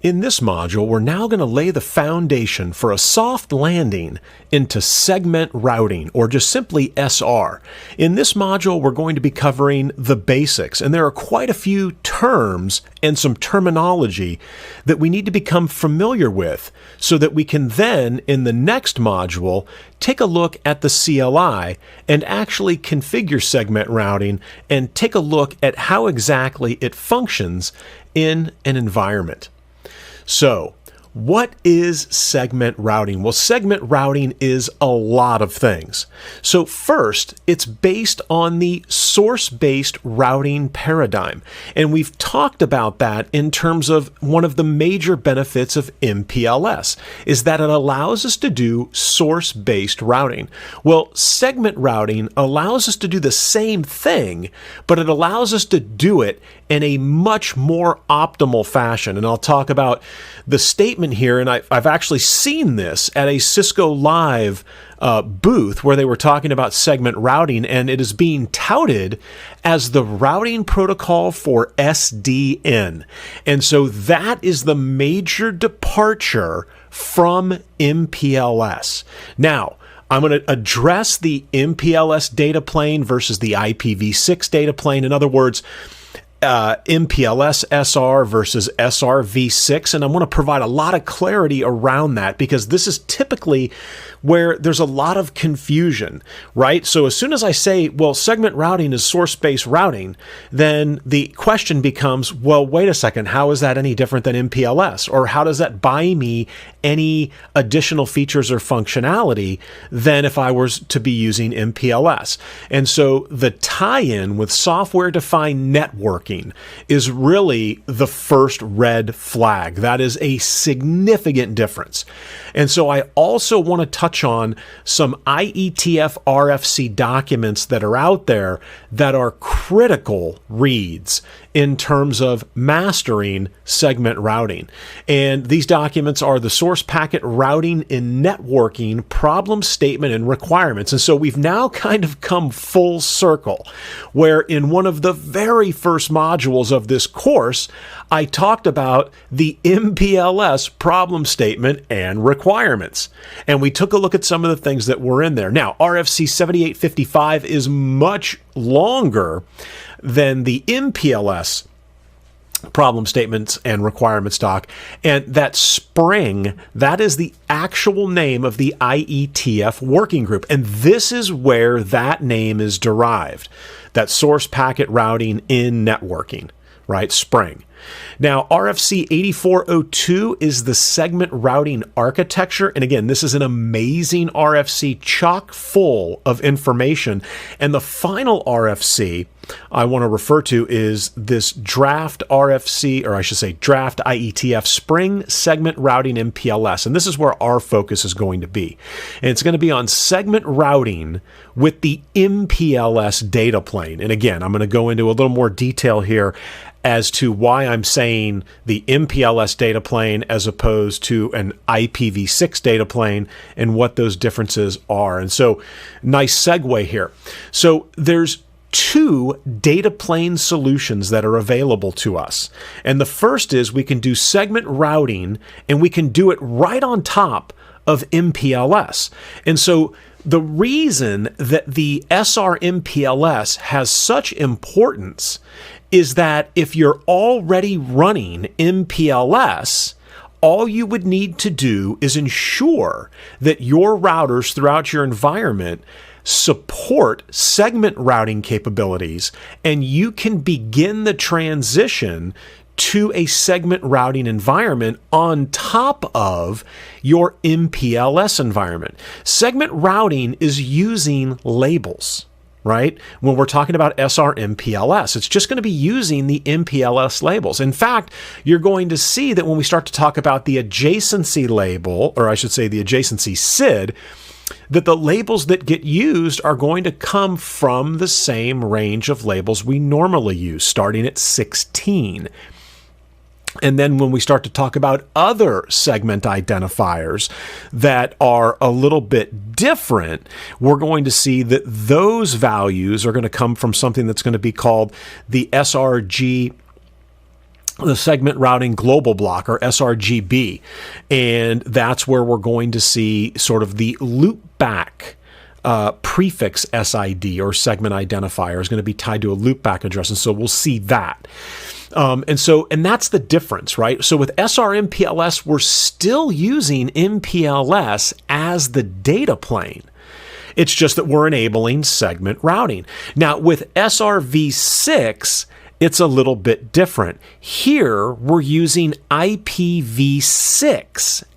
In this module, we're now going to lay the foundation for a soft landing into segment routing, or just simply SR. In this module, we're going to be covering the basics, and there are quite a few terms and some terminology that we need to become familiar with so that we can then, in the next module, take a look at the CLI and actually configure segment routing and take a look at how exactly it functions in an environment. So, what is segment routing? Well, segment routing is a lot of things. So first, it's based on the source-based routing paradigm. And we've talked about that in terms of one of the major benefits of MPLS, is that it allows us to do source-based routing. Well, segment routing allows us to do the same thing, but it allows us to do it in a much more optimal fashion. And I'll talk about the statement here, and I've actually seen this at a Cisco Live booth where they were talking about segment routing, and it is being touted as the routing protocol for SDN. And so that is the major departure from MPLS. Now, I'm going to address the MPLS data plane versus the IPv6 data plane. In other words, MPLS SR versus SRv6, and I want to provide a lot of clarity around that because this is typically where there's a lot of confusion, right? So as soon as I say, well, segment routing is source-based routing, then the question becomes, well, wait a second, how is that any different than MPLS? Or how does that buy me any additional features or functionality than if I was to be using MPLS? And so the tie-in with software-defined networking is really the first red flag. That is a significant difference. And so I also want to touch on some IETF RFC documents that are out there that are critical reads in terms of mastering segment routing. And these documents are the source packet routing in networking problem statement and requirements. And so we've now kind of come full circle, where in one of the very first modules of this course, I talked about the MPLS problem statement and requirements. And we took a look at some of the things that were in there. Now, RFC 7855 is much longer than the MPLS problem statements and requirements doc, and that Spring, that is the actual name of the IETF working group, and this is where that name is derived, that source packet routing in networking, right? Spring. Now, RFC 8402 is the segment routing architecture. And again, this is an amazing RFC chock full of information. And the final RFC I want to refer to is this draft RFC, or I should say draft IETF Spring Segment Routing MPLS. And this is where our focus is going to be. And it's going to be on segment routing with the MPLS data plane. And again, I'm going to go into a little more detail here as to why I'm saying the MPLS data plane as opposed to an IPv6 data plane and what those differences are. And so, nice segue here. So there's two data plane solutions that are available to us. And the first is we can do segment routing, and we can do it right on top of MPLS. And so the reason that the SR-MPLS has such importance is that if you're already running MPLS, all you would need to do is ensure that your routers throughout your environment support segment routing capabilities, and you can begin the transition to a segment routing environment on top of your MPLS environment. Segment routing is using labels, right? When we're talking about SR-MPLS, it's just going to be using the MPLS labels. In fact, you're going to see that when we start to talk about the adjacency label, or I should say the adjacency SID, that the labels that get used are going to come from the same range of labels we normally use, starting at 16. And then when we start to talk about other segment identifiers that are a little bit different, we're going to see that those values are going to come from something that's going to be called the SRG the segment routing global block, or sRGB. And that's where we're going to see sort of the loopback prefix SID, or segment identifier, is going to be tied to a loopback address. And so we'll see that. And that's the difference, right? So with SR-MPLS, we're still using MPLS as the data plane. It's just that we're enabling segment routing. Now, with SRv6, it's a little bit different. Here, we're using IPv6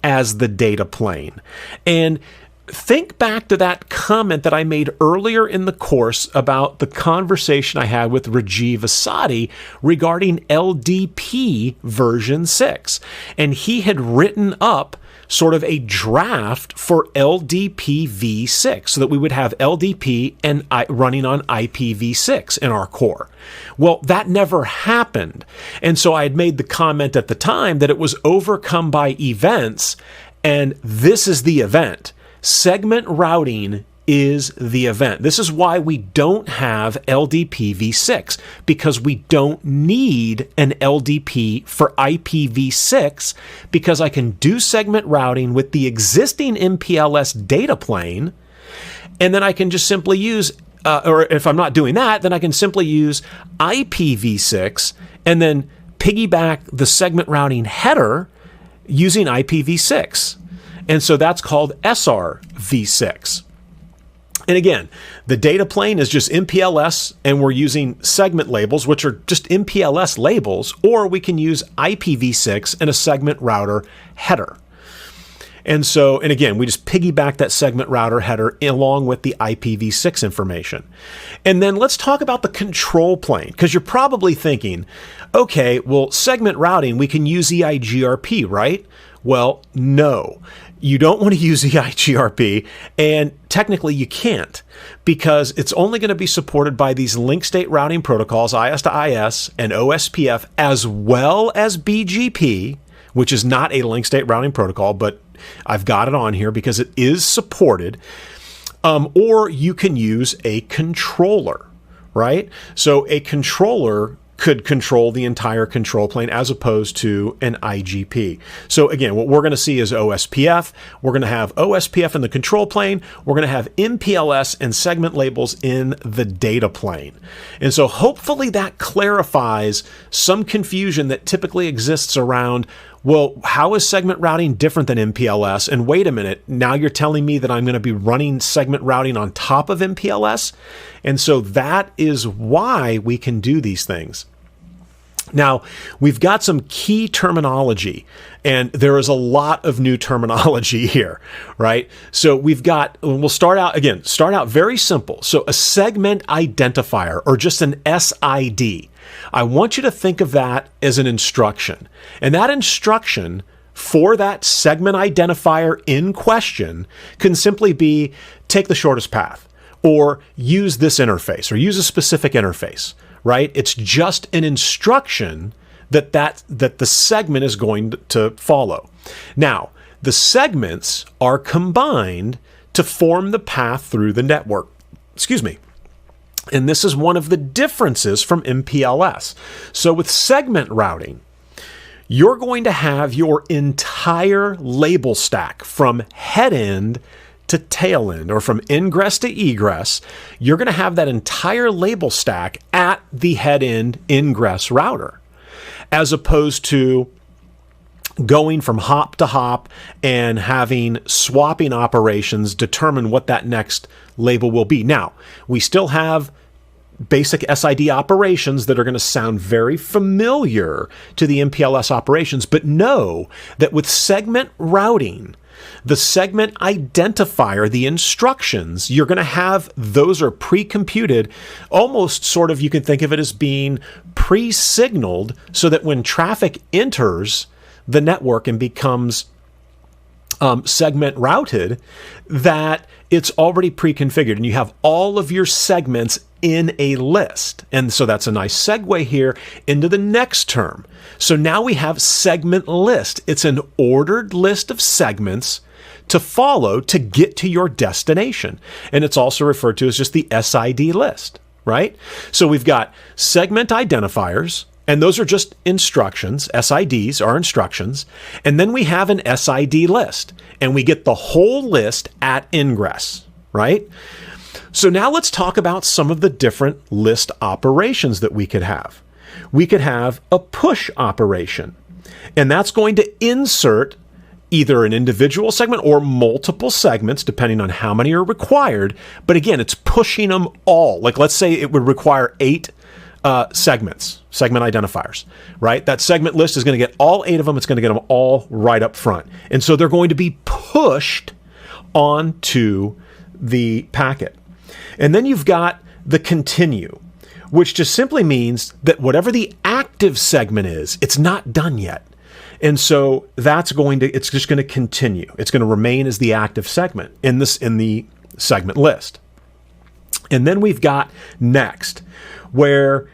as the data plane. And think back to that comment that I made earlier in the course about the conversation I had with Rajiv Asadi regarding LDP version 6. And he had written up sort of a draft for LDP v6 so that we would have LDP and running on IPv6 in our core. Well, that never happened. And so I had made the comment at the time that it was overcome by events, and this is the event. Segment routing is the event. This is why we don't have LDP v6, because we don't need an LDP for IPv6, because I can do segment routing with the existing MPLS data plane, and then I can just simply use, or if I'm not doing that, then I can simply use IPv6 and then piggyback the segment routing header using IPv6. And so that's called SRv6. And again, the data plane is just MPLS, and we're using segment labels, which are just MPLS labels, or we can use IPv6 and a segment router header. And so, and again, we just piggyback that segment router header along with the IPv6 information. And then let's talk about the control plane, because you're probably thinking, okay, well, segment routing, we can use EIGRP, right? Well, no. You don't want to use EIGRP, and technically you can't, because it's only going to be supported by these link state routing protocols, IS to IS and OSPF, as well as BGP, which is not a link state routing protocol, but I've got it on here because it is supported. Or you can use a controller, right? So a controller could control the entire control plane as opposed to an IGP. So again, what we're going to see is OSPF. We're going to have OSPF in the control plane. We're going to have MPLS and segment labels in the data plane. And so hopefully that clarifies some confusion that typically exists around, well, how is segment routing different than MPLS? And wait a minute, now you're telling me that I'm going to be running segment routing on top of MPLS? And so that is why we can do these things. Now, we've got some key terminology, and there is a lot of new terminology here, right? So we've got, and we'll start out very simple. So a segment identifier, or just an SID. I want you to think of that as an instruction. And that instruction for that segment identifier in question can simply be take the shortest path, or use this interface, or use a specific interface, right? It's just an instruction that the segment is going to follow. Now, the segments are combined to form the path through the network. Excuse me. And this is one of the differences from MPLS. So with segment routing, you're going to have your entire label stack from head end to tail end, or from ingress to egress. You're going to have that entire label stack at the head end ingress router, as opposed to going from hop to hop and having swapping operations determine what that next label will be. Now, we still have basic SID operations that are going to sound very familiar to the MPLS operations, but know that with segment routing, the segment identifier, the instructions, you're going to have, those are pre-computed, almost sort of, you can think of it as being pre-signaled, so that when traffic enters the network and becomes segment routed, that it's already pre-configured and you have all of your segments in a list. And so that's a nice segue here into the next term. So now we have segment list. It's an ordered list of segments to follow to get to your destination. And it's also referred to as just the SID list, right? So we've got segment identifiers, And those are just instructions. SIDs are instructions. And then we have an SID list. And we get the whole list at ingress, right? So now let's talk about some of the different list operations that we could have. We could have a push operation. And that's going to insert either an individual segment or multiple segments, depending on how many are required. But again, it's pushing them all. Like, let's say it would require 8 segments, segment identifiers, right? That segment list is going to get all 8 of them. It's going to get them all right up front. And so they're going to be pushed onto the packet. And then you've got the continue, which just simply means that whatever the active segment is, it's not done yet. And so it's just going to continue. It's going to remain as the active segment in the segment list. And then we've got next, where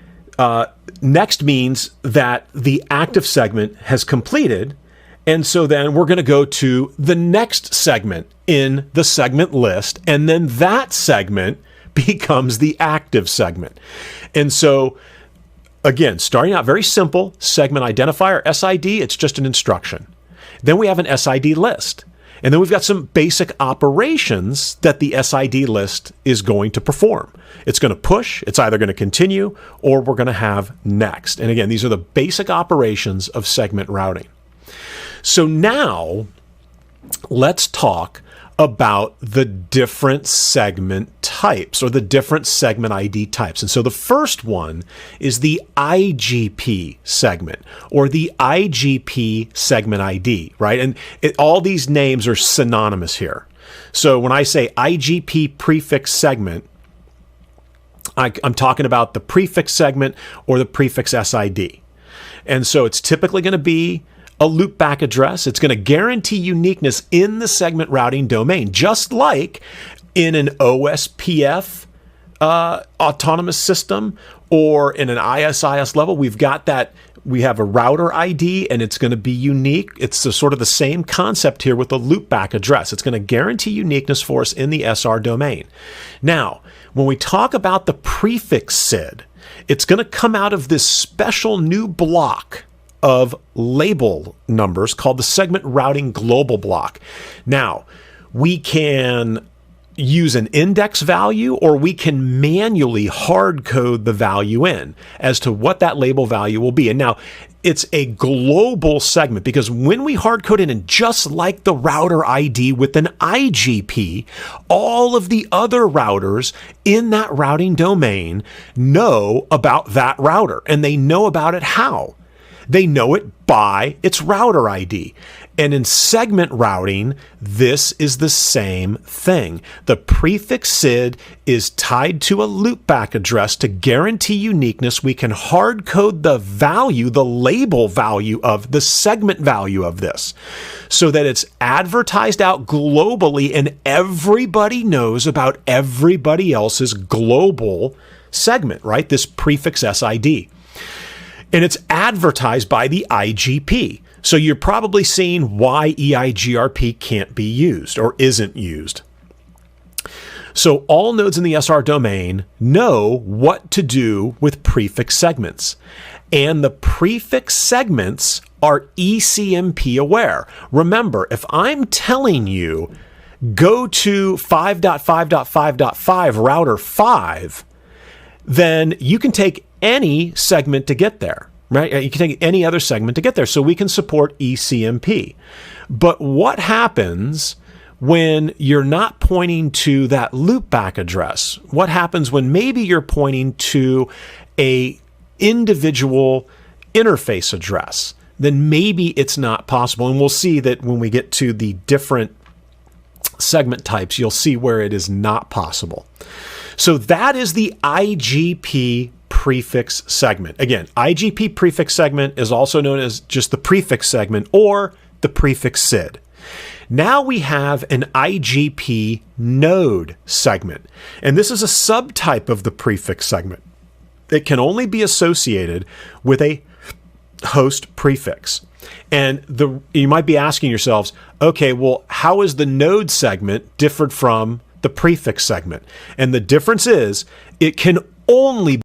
next means that the active segment has completed. And so then we're going to go to the next segment in the segment list. And then that segment becomes the active segment. And so again, starting out very simple, segment identifier, SID, it's just an instruction. Then we have an SID list. And then we've got some basic operations that the SID list is going to perform. It's going to push, it's either going to continue, or we're going to have next. And again, these are the basic operations of segment routing. So now let's talk about the different segment types, or the different segment ID types. And so the first one is the IGP segment, or the IGP segment ID, right? And all these names are synonymous here. So when I say IGP prefix segment, I'm talking about the prefix segment or the prefix SID. And so it's typically going to be a loopback address. It's going to guarantee uniqueness in the segment routing domain, just like in an OSPF autonomous system or in an ISIS level. We've got that. We have a router ID and it's going to be unique. It's sort of the same concept here with the loopback address. It's going to guarantee uniqueness for us in the SR domain. Now, when we talk about the prefix SID, it's going to come out of this special new block of label numbers called the segment routing global block. Now, we can use an index value, or we can manually hard code the value in as to what that label value will be. And now it's a global segment, because when we hard code it in, just like the router ID with an IGP, all of the other routers in that routing domain know about that router, and they know about it how? They know it by its router ID. And in segment routing, this is the same thing. The prefix SID is tied to a loopback address to guarantee uniqueness. We can hard code the value, the label value of the segment value of this, so that it's advertised out globally and everybody knows about everybody else's global segment, right? This prefix SID. And it's advertised by the IGP. So you're probably seeing why EIGRP can't be used or isn't used. So all nodes in the SR domain know what to do with prefix segments. And the prefix segments are ECMP aware. Remember, if I'm telling you, go to 5.5.5.5 router 5, then you can take any segment to get there, right? You can take any other segment to get there. So we can support ECMP. But what happens when you're not pointing to that loopback address? What happens when maybe you're pointing to a individual interface address? Then maybe it's not possible. And we'll see that when we get to the different segment types, you'll see where it is not possible. So that is the IGP prefix segment. Again, IGP prefix segment is also known as just the prefix segment or the prefix SID. Now we have an IGP node segment, and this is a subtype of the prefix segment. It can only be associated with a host prefix. And you might be asking yourselves, okay, well, how is the node segment different from the prefix segment? And the difference is it can only